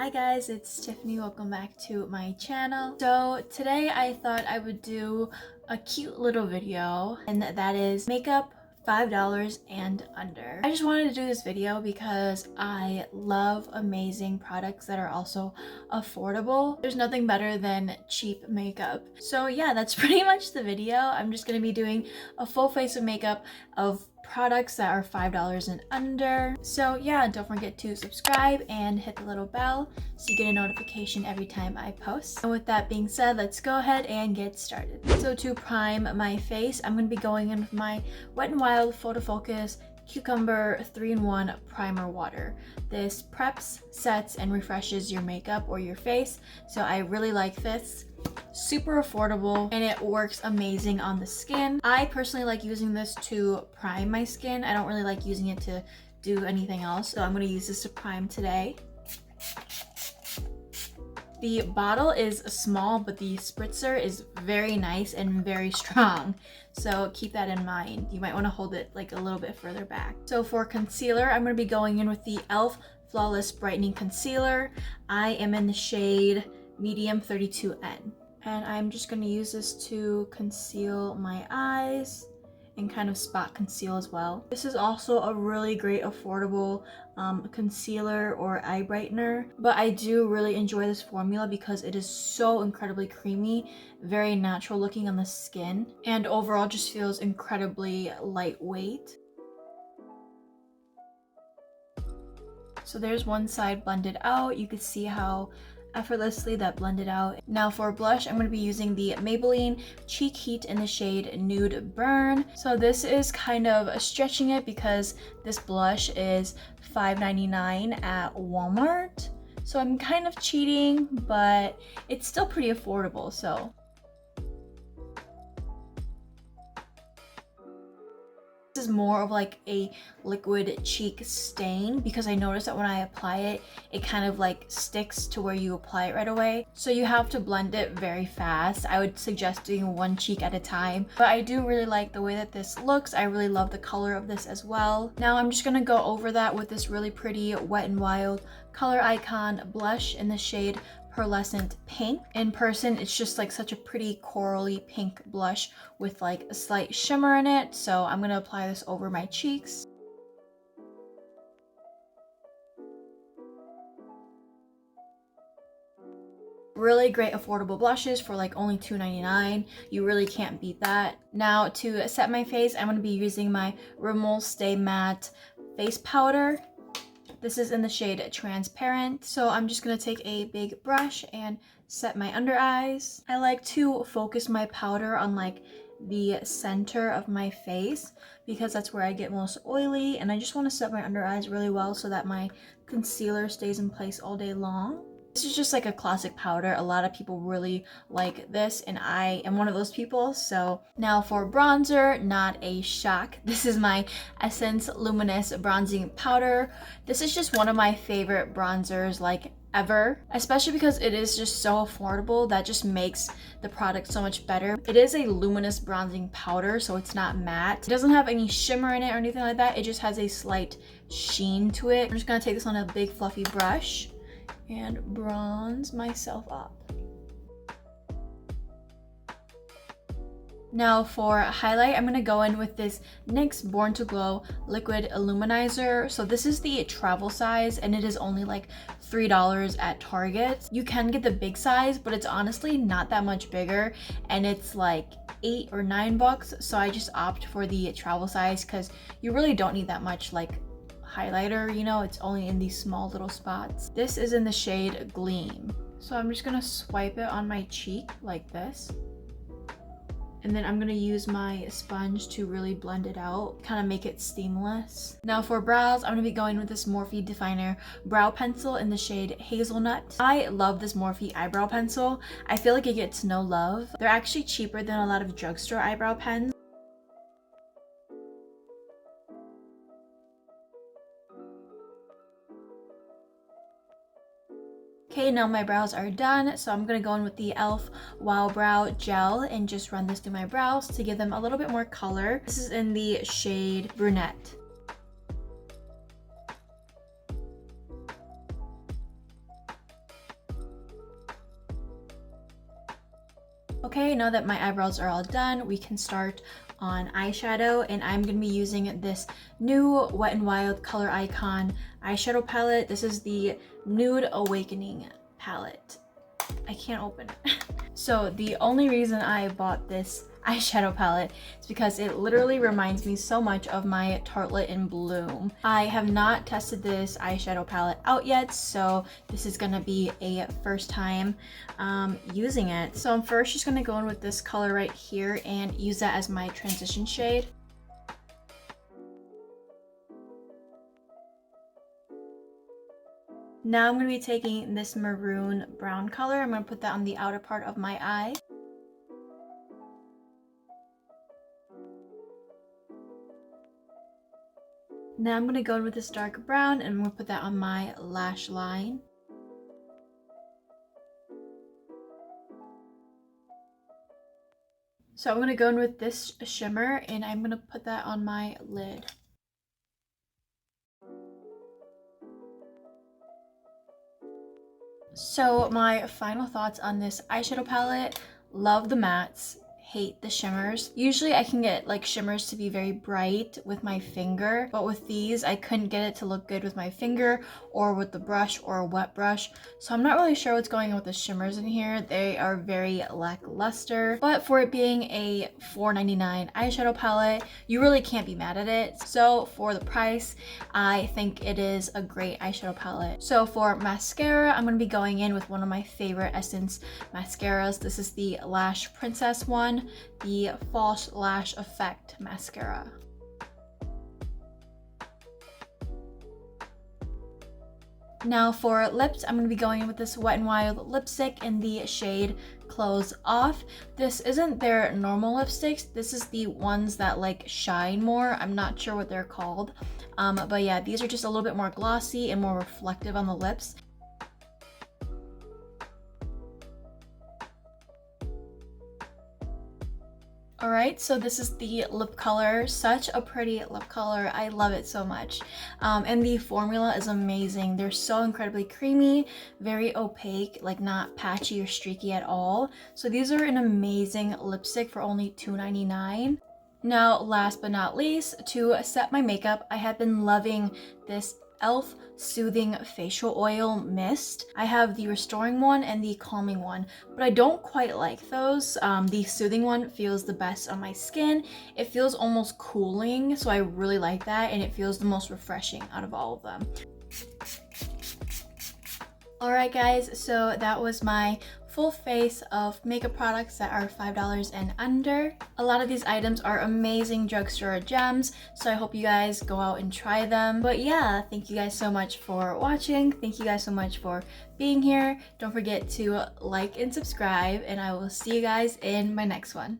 Hi guys, it's Tiffany. Welcome back to my channel. So today I thought I would do a cute little video, and that is makeup $5 and under. I just wanted to do this video because I love amazing products that are also affordable. There's nothing better than cheap makeup. So yeah, that's pretty much the video. I'm just gonna be doing a full face of makeup of products that are $5 and under. So yeah, don't forget to subscribe and hit the little bell so you get a notification every time I post. And with that being said, let's go ahead and get started. So to prime my face, I'm going to be going in with my Wet n Wild Photo Focus Cucumber 3-in-1 Primer Water. This preps, sets, and refreshes your makeup or your face, so I really like this. Super affordable, and it works amazing on the skin. I personally like using this to prime my skin. I don't really like using it to do anything else, so I'm going to use this to prime today. The bottle is small, but the spritzer is very nice and very strong, so keep that in mind. You might want to hold it like a little bit further back. So for concealer, I'm going to be going in with the e.l.f. Flawless Brightening Concealer. I am in the shade Medium 32N. And I'm just going to use this to conceal my eyes and kind of spot conceal as well. This is also a really great affordable concealer or eye brightener, but I do really enjoy this formula because it is so incredibly creamy, very natural looking on the skin, and overall just feels incredibly lightweight. So there's one side blended out. You can see how effortlessly that blended out. Now for blush, I'm going to be using the Maybelline Cheek Heat in the shade Nude Burn. So this is kind of stretching it because this blush is $5.99 at Walmart. So I'm kind of cheating, but it's still pretty affordable. So this is more of like a liquid cheek stain because I noticed that when I apply it, it kind of like sticks to where you apply it right away. So you have to blend it very fast. I would suggest doing one cheek at a time, but I do really like the way that this looks. I really love the color of this as well. Now I'm just gonna go over that with this really pretty Wet n Wild Color Icon blush in the shade Pearlescent Pink. In person, it's just like such a pretty corally pink blush with like a slight shimmer in it. So I'm gonna apply this over my cheeks. Really great affordable blushes for like only $2.99. You really can't beat that. Now to set my face, I'm gonna be using my Rimmel Stay Matte face powder. This is in the shade Transparent. So I'm just going to take a big brush and set my under eyes. I like to focus my powder on like the center of my face because that's where I get most oily, and I just want to set my under eyes really well so that my concealer stays in place all day long. This is just like a classic powder. A lot of people really like this, and I am one of those people. So now for bronzer, not a shock. This is my Essence Luminous Bronzing Powder. This is just one of my favorite bronzers like ever, especially because it is just so affordable. That just makes the product so much better. It is a luminous bronzing powder, so it's not matte. It doesn't have any shimmer in it or anything like that. It just has a slight sheen to it. I'm just gonna take this on a big fluffy brush and bronze myself up. Now for highlight, I'm going to go in with this NYX Born to Glow Liquid Illuminizer. So this is the travel size, and it is only like $3 at Target. You can get the big size, but it's honestly not that much bigger, and it's like $8 or $9. So I just opt for the travel size because you really don't need that much like highlighter, you know, it's only in these small little spots. This is in the shade Gleam. So I'm just gonna swipe it on my cheek like this. And then I'm gonna use my sponge to really blend it out, kind of make it seamless. Now for brows, I'm gonna be going with this Morphe Definer Brow Pencil in the shade Hazelnut. I love this Morphe eyebrow pencil. I feel like it gets no love. They're actually cheaper than a lot of drugstore eyebrow pens. Okay, now my brows are done, so I'm gonna go in with the e.l.f. Wow Brow Gel and just run this through my brows to give them a little bit more color. This is in the shade Brunette. Okay, now that my eyebrows are all done, we can start on eyeshadow, and I'm gonna be using this new Wet n Wild Color Icon eyeshadow palette. This is the Nude Awakening palette. I can't open it. So the only reason I bought this eyeshadow palette is because it literally reminds me so much of my Tartelette in Bloom. I have not tested this eyeshadow palette out yet, so this is gonna be a first time using it. So I'm first just gonna go in with this color right here and use that as my transition shade. Now I'm going to be taking this maroon brown color. I'm going to put that on the outer part of my eye. Now I'm going to go in with this dark brown and I'm going to put that on my lash line. So I'm going to go in with this shimmer and I'm going to put that on my lid. So my final thoughts on this eyeshadow palette: love the mattes, hate the shimmers. Usually I can get like shimmers to be very bright with my finger, but with these I couldn't get it to look good with my finger or with the brush or a wet brush. So I'm not really sure what's going on with the shimmers in here. They are very lackluster, but for it being a $4.99 eyeshadow palette, you really can't be mad at it. So for the price, I think it is a great eyeshadow palette. So for mascara, I'm going to be going in with one of my favorite Essence mascaras. This is the Lash Princess one, the False Lash Effect mascara. Now for lips, I'm going to be going in with this Wet n Wild lipstick in the shade Close Off. This isn't their normal lipsticks. This is the ones that like shine more. I'm not sure what they're called. But yeah, these are just a little bit more glossy and more reflective on the lips. Alright, so this is the lip color. Such a pretty lip color. I love it so much. And the formula is amazing. They're so incredibly creamy, very opaque, like not patchy or streaky at all. So these are an amazing lipstick for only $2.99. Now, last but not least, to set my makeup, I have been loving this e.l.f. Soothing Facial Oil Mist. I have the restoring one and the calming one, but I don't quite like those. The soothing one feels the best on my skin. It feels almost cooling, so I really like that, and it feels the most refreshing out of all of them. Alright guys, so that was my full face of makeup products that are $5 and under. A lot of these items are amazing drugstore gems, so I hope you guys go out and try them. But yeah, thank you guys so much for watching. Thank you guys so much for being here. Don't forget to like and subscribe, and I will see you guys in my next one.